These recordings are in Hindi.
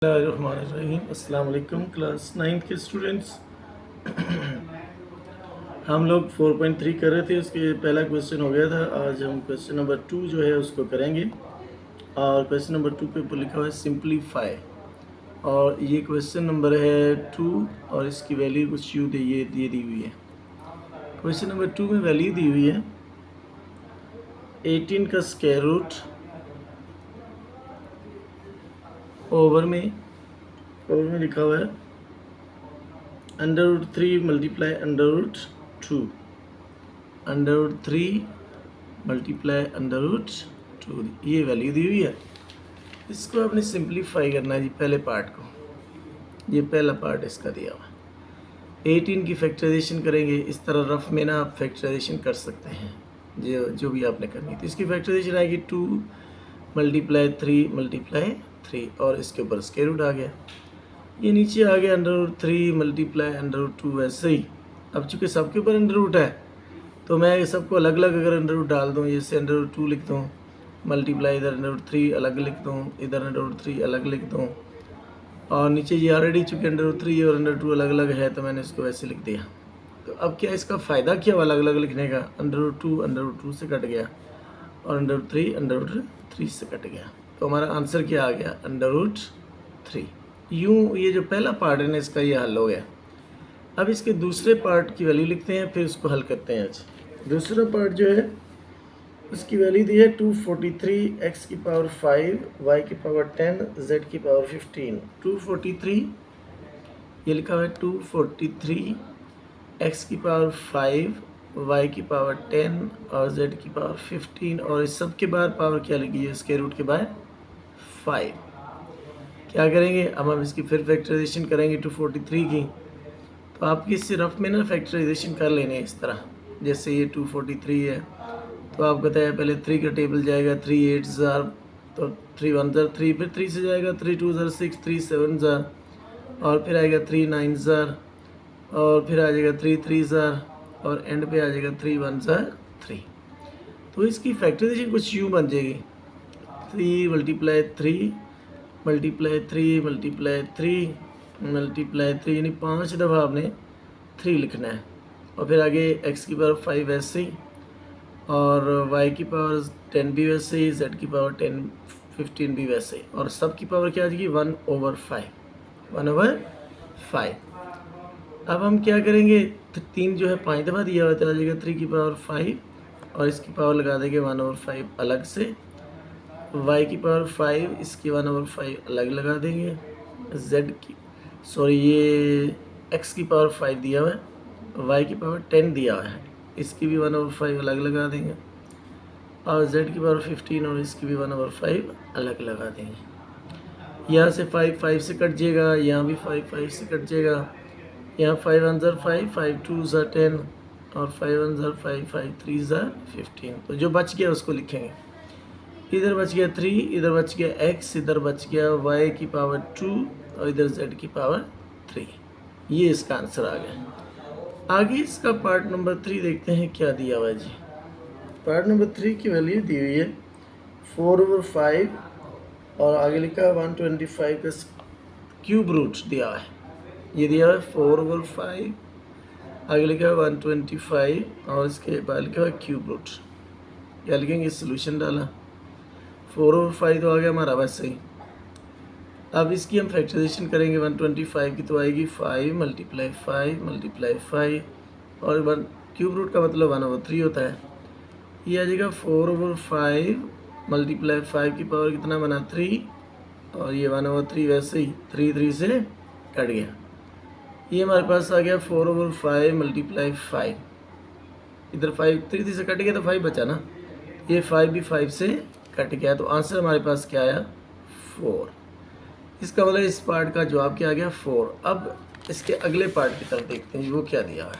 बिस्मिल्लाहिर्रहमानिर्रहीम। अस्सलाम वालेकुम क्लास 9 के स्टूडेंट्स। हम लोग 4.3 कर रहे थे, उसके पहला क्वेश्चन हो गया था। आज हम क्वेश्चन नंबर 2 जो है उसको करेंगे। और क्वेश्चन नंबर 2 के ऊपर लिखा हुआ है सिंप्लीफाई, और ये क्वेश्चन नंबर है 2 और इसकी वैल्यू कुछ यूँ ये दी हुई है। क्वेश्चन नंबर 2 में वैल्यू दी हुई है 18 का स्क्वायर रूट ओवर में लिखा हुआ है √3 मल्टीप्लाई √2, √3 मल्टीप्लाई √2, ये वैल्यू दी हुई है। इसको आपने सिंप्लीफाई करना है जी। पहले पार्ट को, ये पहला पार्ट इसका दिया हुआ है। 18 की फैक्टराइजेशन करेंगे। इस तरह रफ में ना आप फैक्टराइजेशन कर सकते हैं, जो भी आपने करनी। तो इसकी फैक्टराइजेशन आएगी 2 मल्टीप्लाई 3 मल्टीप्लाई 3, और इसके ऊपर स्क्वायर रूट आ गया। ये नीचे आ गया √3 मल्टीप्लाई √2 वैसे ही। अब चूँकि सबके ऊपर अंडर रूट है तो मैं सबको अलग अलग अगर अंडर रूट डाल दूँ, जैसे √2 लिख दूँ, मल्टीप्लाई इधर √3 अलग लिख दूँ, इधर √3 अलग लिख दूँ, और नीचे ये ऑलरेडी चूँकि √3 और √2 अलग अलग है तो मैंने इसको वैसे लिख दिया। तो अब क्या इसका फ़ायदा क्या हुआ अलग अलग लिखने का? √2 से कट गया और √3 से कट गया। तो हमारा आंसर क्या आ गया? √3। यूँ ये जो पहला पार्ट है ना इसका ये हल हो गया। अब इसके दूसरे पार्ट की वैल्यू लिखते हैं, फिर उसको हल करते हैं। आज दूसरा पार्ट जो है उसकी वैल्यू दी है 243 x की पावर 5 y की पावर 10 z की पावर 15। 243 ये लिखा हुआ है 243 x की पावर 5 y की पावर 10 और z की पावर 15, और इस सब के बाद पावर क्या लगी है? स्क्वायर रूट के बाद 5। क्या करेंगे? अब हम इसकी फिर फैक्टराइजेशन करेंगे 243 की। तो आपकी इससे रफ में ना फैक्टराइजेशन कर लेने इस तरह, जैसे ये 243 है तो आप कहते हैं पहले 3 का टेबल जाएगा, 3 8 ज़ार, तो 3 1 ज़ार 3, फिर 3 से जाएगा 3 2 ज़ार 6, 3 7 ज़ार, और फिर आएगा 3 9 ज़ार, और फिर आ जाएगा 3 3 ज़ार, और एंड पे आ जाएगा 3 1 ज़ार 3। तो इसकी फैक्टराइजेशन कुछ यूँ बन जाएगी 3 मल्टीप्लाई 3 मल्टीप्लाई 3 मल्टीप्लाई 3 मल्टीप्लाई 3, यानी 5 दफ़ा आपने 3 लिखना है, और फिर आगे x की पावर 5 वैसे ही, और y की पावर 10 भी वैसे ही, z की पावर 10 15 भी वैसे ही, और सब की पावर क्या आ जाएगी? 1/5। अब हम क्या करेंगे? 3 जो है 5 दफ़ा दिया हुआ है तो आ जाएगा 3 की पावर 5, और इसकी पावर लगा देंगे 1/5 अलग से, y की पावर 5 इसकी 1/5 अलग लगा देंगे, ये x की पावर 5 दिया हुआ है, y की पावर 10 दिया हुआ है, इसकी भी 1/5 अलग लगा देंगे, और z की पावर 15 और इसकी भी 1/5 अलग लगा देंगे। यहाँ से 5 5 से कट जाएगा, यहाँ भी 5 5 से कट जाएगा, यहाँ 5 1 ज़ार 5, 5 2 ज़ार 10, और 5 1 ज़ार 5, 5 3 ज़ार 15। तो जो बच गया उसको लिखेंगे। इधर बच गया 3, इधर बच गया x, इधर बच गया y की पावर 2, और इधर z की पावर 3। ये इसका आंसर आ गया। आगे इसका पार्ट नंबर 3 देखते हैं क्या दिया हुआ है जी। पार्ट नंबर 3 की वैल्यू दी हुई है 4/5, और आगे लिखा है 125 का क्यूब रूट दिया हुआ है। ये दिया हुआ है 4/5, आगे लिखा है 125, और इसके बाद लिखा हुआ है क्यूब रूट। क्या लिखेंगे? सोल्यूशन डाला, 4/5 तो आ गया हमारा वैसे ही। अब इसकी हम फैक्टराइजेशन करेंगे 125 की, तो आएगी 5 मल्टीप्लाई 5 मल्टीप्लाई 5, और 1 क्यूब रूट का मतलब 1/3 होता है। ये आ जाएगा 4/5 मल्टीप्लाई 5 की पावर कितना बना? 3, और ये 1/3 वैसे ही 3 3 से कट गया। ये हमारे पास आ गया 4/5 मल्टीप्लाई 5, इधर 5 3 3 से कट गया तो 5 बचा ना, ये 5 भी 5 से कट गया, तो आंसर हमारे पास क्या आया? 4। इसका मतलब इस पार्ट का जवाब क्या आ गया? 4। अब इसके अगले पार्ट की तरफ देखते हैं वो क्या दिया है।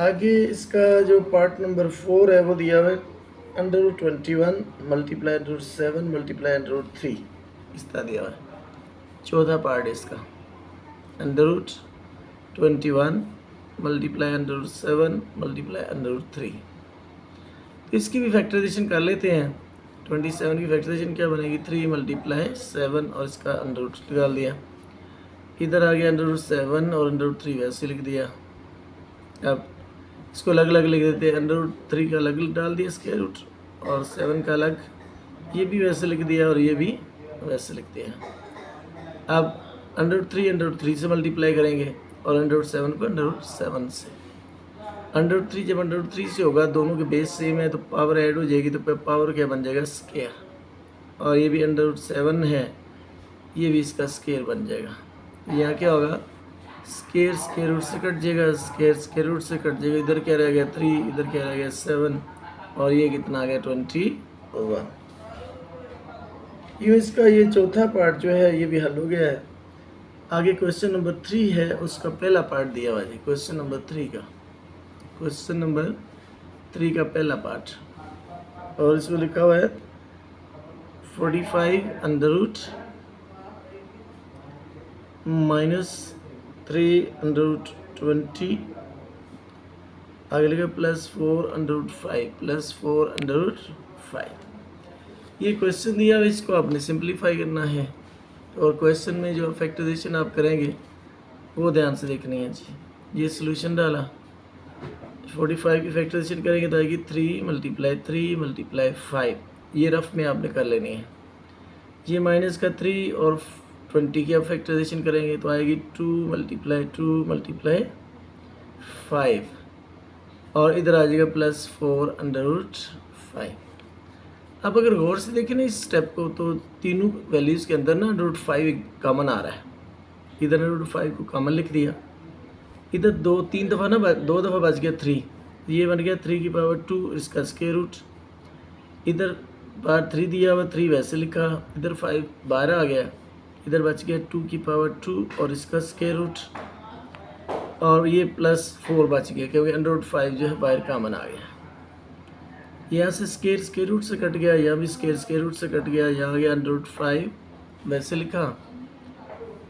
आगे इसका जो पार्ट नंबर 4 है वो दिया हुआ है √21 मल्टीप्लाई √7 मल्टीप्लाई √3, इस तरह दिया हुआ है। चौथा पार्ट है इसका √21 मल्टीप्लाई √7 मल्टीप्लाई √3। तो इसकी भी फैक्टराइजेशन कर लेते हैं। 27 की फैक्टराइजेशन क्या बनेगी, 3 मल्टीप्लाई 7 और इसका अंडर रूट निकाल दिया। इधर आ गया अंडर रूट 7 और अंडर रूट 3 वैसे लिख दिया। अब इसको अलग अलग लिख देते हैं, अंडर रूट 3 का अलग डाल दिया स्क्वायर रूट और 7 का अलग, ये भी वैसे लिख दिया और ये भी वैसे लिख दिया। अब अंडर रूट 3 से मल्टीप्लाई करेंगे और अंडर रूट 7 को अंडर रूट 7 से। अंडर रूट 3 जब अंडर रूट 3 से होगा, दोनों के बेस सेम है तो पावर ऐड हो जाएगी, तो पावर क्या बन जाएगा, स्क्वायर। और ये भी अंडर रूट 7 है, ये भी इसका स्क्वायर बन जाएगा। यहाँ क्या होगा, स्क्वायर स्क्वायर रूट से कट जाएगा, स्क्वायर स्क्वायर रूट से कट जाएगा। इधर क्या रह गया 3, इधर क्या रह गया 7 और ये कितना आ गया 21। यूँ इसका ये चौथा पार्ट जो है ये भी हल हो गया है। आगे क्वेश्चन नंबर 3 है, उसका पहला पार्ट दिया हुआ है। क्वेश्चन नंबर 3 का पहला पार्ट, और इसमें लिखा हुआ है 45 अंडर रूट -3 अंडर रूट 20, आगे लिखा +4 अंडर रूट 5 +4 अंडर रूट 5। ये क्वेश्चन दिया है, इसको आपने सिंप्लीफाई करना है। और क्वेश्चन में जो फैक्टराइजेशन आप करेंगे वो ध्यान से देखनी है जी। ये सॉल्यूशन डाला, 45 की फैक्टराइजेशन करेंगे तो आएगी 3 × 5, ये रफ में आपने कर लेनी है। ये माइनस का 3 और 20 की आप फैक्टराइजेशन करेंगे तो आएगी 2 × 5 और इधर आ जाएगा +4 अंडर रूट 5। अब अगर गौर से देखें ना इस स्टेप को, तो तीनों वैल्यूज़ के अंदर ना रूट 5 कॉमन आ रहा है। इधर रूट 5 को कॉमन लिख दिया, इधर 2-3 दफ़ा ना 2 दफ़ा बच गया 3, ये बन गया 3 की पावर 2 इसका स्क्वायर रूट। इधर बाहर 3 दिया हुआ, 3 वैसे लिखा, इधर 5 बाहर आ गया, इधर बच गया 2 की पावर 2 और इसका स्क्वायर रूट, और ये +4 बच गया क्योंकि अंडर रूट 5 जो है बाहर कॉमन आ गया। यहाँ से स्क्वायर रूट से कट गया, यहाँ भी स्क्वायर रूट से कट गया, यहाँ आ गया अंडर रूट 5 वैसे लिखा,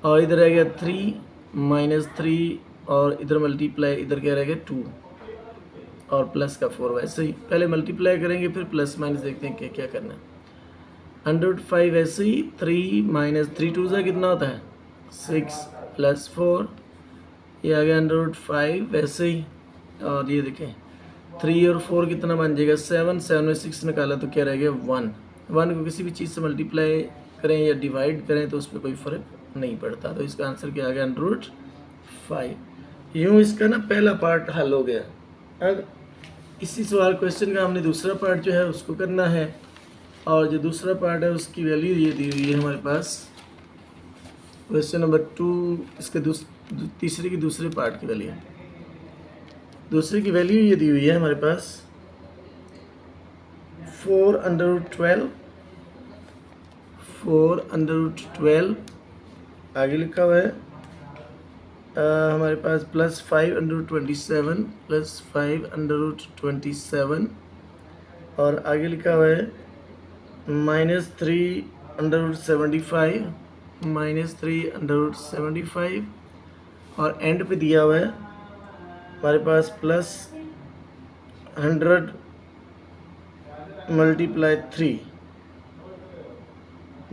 और इधर आ गया 3 -3 और इधर मल्टीप्लाई, इधर क्या रहेगा 2 और प्लस का 4 वैसे ही। पहले मल्टीप्लाई करेंगे फिर प्लस माइनस देखते हैं क्या क्या करना है। अंडर रूट 5 वैसे ही, 3 - 3 2 कितना होता है 6 +4, ये आ गया अंडर रूट 5 वैसे ही। और ये देखें 3 और 4 कितना बन जाएगा 7, 7 में 6 निकाला तो क्या रह गया 1। 1 को किसी भी चीज़ से मल्टीप्लाई करें या डिवाइड करें तो उस पर कोई फ़र्क नहीं पड़ता, तो इसका आंसर क्या आ गया अंडर रूट 5। यूँ इसका ना पहला पार्ट हल हो गया। अब इसी सवाल क्वेश्चन का हमने दूसरा पार्ट जो है उसको करना है, और जो दूसरा पार्ट है उसकी वैल्यू ये दी हुई है हमारे पास। क्वेश्चन नंबर 2 इसके तीसरे की दूसरे पार्ट की वैल्यू, दूसरे की वैल्यू ये दी हुई है हमारे पास 4 अंडर रूट 12, आगे लिखा हुआ है हमारे पास +5 अंडर रूट 27 +5 अंडर रूट 27, और आगे लिखा हुआ है -3 अंडर रूट 75 -3 अंडर रूट 75, और एंड पे दिया हुआ है हमारे पास +100 × 3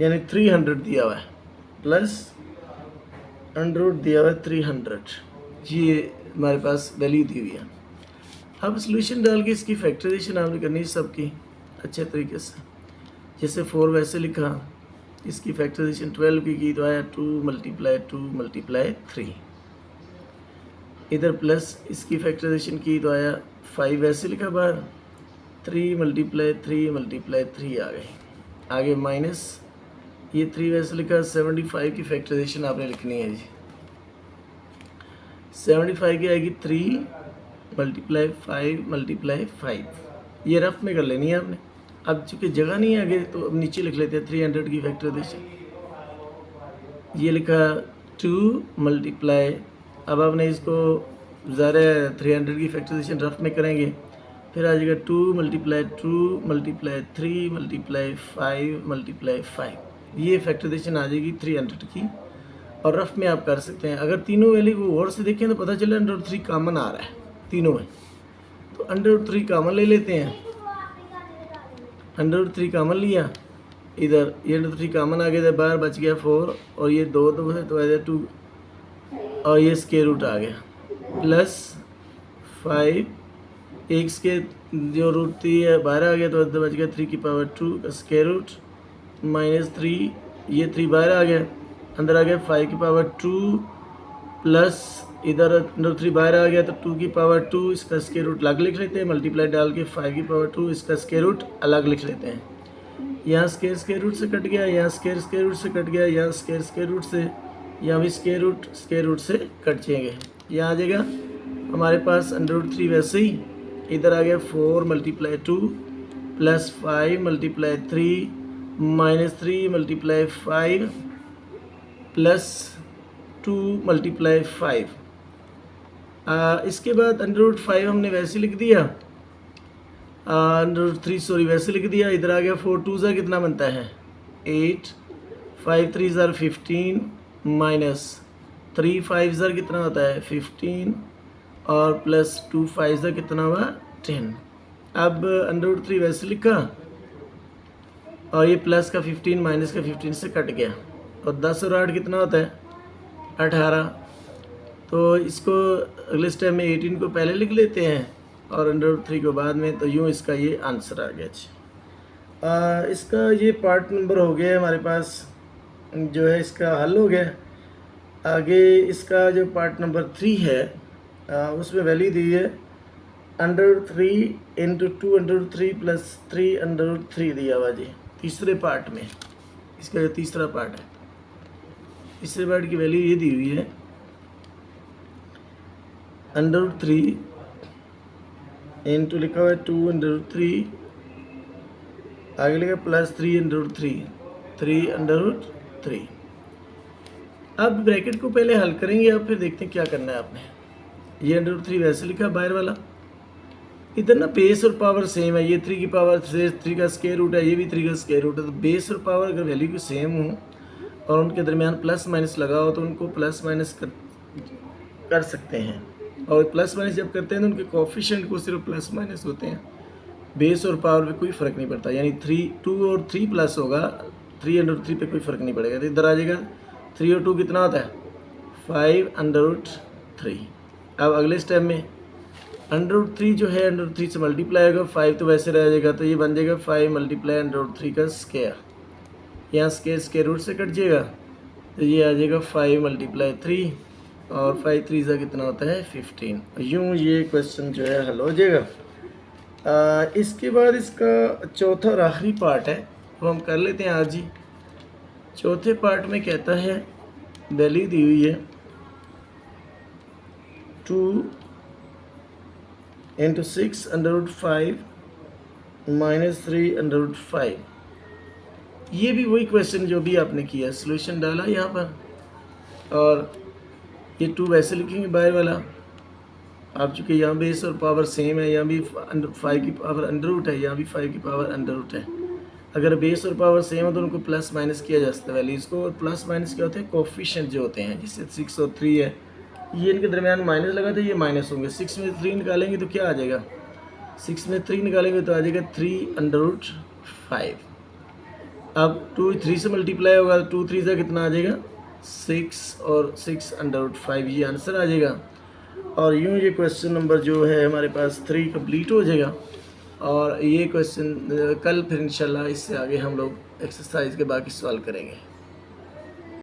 यानी 300 दिया हुआ है, प्लस अंडर रूट दिया हुआ है 300, ये हमारे पास वैल्यू दी हुई है। अब सॉल्यूशन डाल के इसकी फैक्टराइजेशन आपने करनी है सबकी अच्छे तरीके से। जैसे 4 वैसे लिखा, इसकी फैक्टराइजेशन 12 की तो आया 2 × 3, इधर प्लस इसकी फैक्टराइजेशन की तो आया 5 वैसे लिखा बाहर, 3 × 3 आ गए। आगे माइनस ये 3 वैसे लिखा, 75 की फैक्टराइजेशन आपने लिखनी है जी। 75 की आएगी 3 × 5 ये रफ में कर लेनी है आपने। अब चूँकि जगह नहीं है आगे तो अब नीचे लिख लेते हैं 300 की फैक्टराइजेशन। ये लिखा 2 × अब आपने इसको ज़्यादा 300 की फैक्टराइजेशन रफ में करेंगे, फिर आ जाएगा 2 × 2 × 3 × 5 ये फैक्टराइजेशन आ जाएगी 300 की, और रफ में आप कर सकते हैं। अगर तीनों वैल्यू को और से देखें तो पता चले अंडर रूट 3 कॉमन आ रहा है तीनों में, तो अंडर रूट 3 कॉमन ले लेते हैं। अंडर रूट 3 कामन लिया, इधर ये अंडर रूट 3 कामन आ गया, इधर बाहर बच गया 4 और ये 2 है तो इधर 2 और ये स्क्वायर रूट आ गया प्लस 5 एक स्क्वायर जो रूट 3 है बाहर आ गया तो इधर बच गया 3 की पावर 2 का स्क्वायर रूट -3 ये 3 बाहर आ गया, अंदर आ गया 5 की पावर 2 प्लस इधर अंडर रूट 3 बाहर आ गया तो 2 की पावर 2 इसका स्क्वायर रूट अलग लिख लेते हैं, मल्टीप्लाई डाल के 5 की पावर 2 इसका स्क्वायर रूट अलग लिख लेते हैं। यहाँ स्क्वायर रूट से कट गया, यहाँ स्क्वायर रूट से कट गया, यहाँ स्क्वायर रूट से, यहाँ भी स्क्वायर रूट से कट जाएंगे। यहाँ आ जाएगा हमारे पास अंडर रूट 3 वैसे ही इधर आ गया 4 × 2 प्लस 5 × 3 -3 × 5 प्लस 2 × 5। इसके बाद अंडर रूट 5 हमने वैसे लिख दिया, अंडर रूट 3 सॉरी वैसे लिख दिया, इधर आ गया 4 2 ज़ा कितना बनता है 8 5 3 ज़ा 15 माइनस 3 5 ज़ा कितना होता है 15 और प्लस 2 5 ज़ा कितना हुआ 10। अब अंडर रूट 3 वैसे लिखा और ये प्लस का 15 माइनस का 15 से कट गया और 10 और 8 कितना होता है 18। तो इसको अगले स्टेप में 18 को पहले लिख लेते हैं और अंडर रूट 3 को बाद में, तो यूँ इसका ये आंसर आ गया। अच्छा इसका ये पार्ट नंबर हो गया हमारे पास, जो है इसका हल हो गया। आगे इसका जो पार्ट नंबर 3 है उसमें वैल्यू दी है under root 3 × 2 under root 3 plus 3 under root 3 दिया हुआ जी तीसरे पार्ट में। इसका जो तीसरा पार्ट है, तीसरे पार्ट की वैल्यू ये दी हुई है अंडर रूट 3 इंटू लिखा हुआ है 2 अंडर रूट 3 आगे लिखा plus 3 under root 3 under root 3। अब ब्रैकेट को पहले हल करेंगे, अब फिर देखते हैं क्या करना है आपने। ये अंडर रूट 3 वैसे लिखा बाहर वाला, इधर ना बेस और पावर सेम है, ये 3 की पावर 3 का स्क्वायर रूट है, ये भी 3 का स्क्वायर रूट है, तो बेस और पावर अगर वैल्यू की सेम हो और उनके दरमियान प्लस माइनस लगा हो तो उनको प्लस माइनस कर सकते हैं, और प्लस माइनस जब करते हैं तो उनके कोफिशिएंट को सिर्फ प्लस माइनस होते हैं, बेस और पावर पे कोई फ़र्क नहीं पड़ता। यानी 2 और 3 प्लस होगा, 3 अंडर रूट 3 पे कोई फ़र्क नहीं पड़ेगा, तो इधर आ जाएगा 3 और 2 कितना होता है 5 अंडर रूट 3। अब अगले स्टेप में अंडर रूट 3 जो है अंडर रूट 3 से मल्टीप्लाई होगा, 5 तो वैसे रह जाएगा, तो ये बन जाएगा 5 × अंडर रूट 3 का स्क्वायर, यहाँ स्क्वायर रूट से कट जाएगा, तो ये आ जाएगा 5 × 3 और 5 3 ज़ा कितना होता है 15। यूँ ये क्वेश्चन जो है हल हो जाएगा। इसके बाद इसका चौथा और आखिरी पार्ट है, वो हम कर लेते हैं आज ही। चौथे पार्ट में कहता है वैल्यू दी हुई है 2 × 6 अंडर रूट 5 -3 अंडर रूट 5। ये भी वही क्वेश्चन जो भी आपने किया, सॉल्यूशन डाला यहाँ पर और ये 2 वैसे लिखेंगे बाहर वाला। आप चूँकि यहाँ बेस और पावर सेम है, यहाँ भी 5 की पावर अंडर रूट है, यहाँ भी 5 की पावर अंडर रूट है। अगर बेस और पावर सेम हो तो उनको प्लस माइनस किया जा सकता है वैल्यूज़ को, और प्लस माइनस क्या होते हैं कोफिशिएंट जो होते हैं, जैसे 6 और 3 है, ये इनके दरमियान माइनस लगा था, ये माइनस होंगे। 6 में 3 निकालेंगे तो क्या आ जाएगा, 6 में 3 निकालेंगे तो आ जाएगा 3 अंडर रूट 5। अब 2 3 से मल्टीप्लाई होगा तो 2 3 ज़ा कितना आ जाएगा 6 और 6 अंडर रूट 5, ये आंसर आ जाएगा। और यूँ ये क्वेश्चन नंबर जो है हमारे पास 3 कंप्लीट हो जाएगा। और ये क्वेश्चन कल फिर इंशाल्लाह इससे आगे हम लोग एक्सरसाइज के बाकी सवाल करेंगे।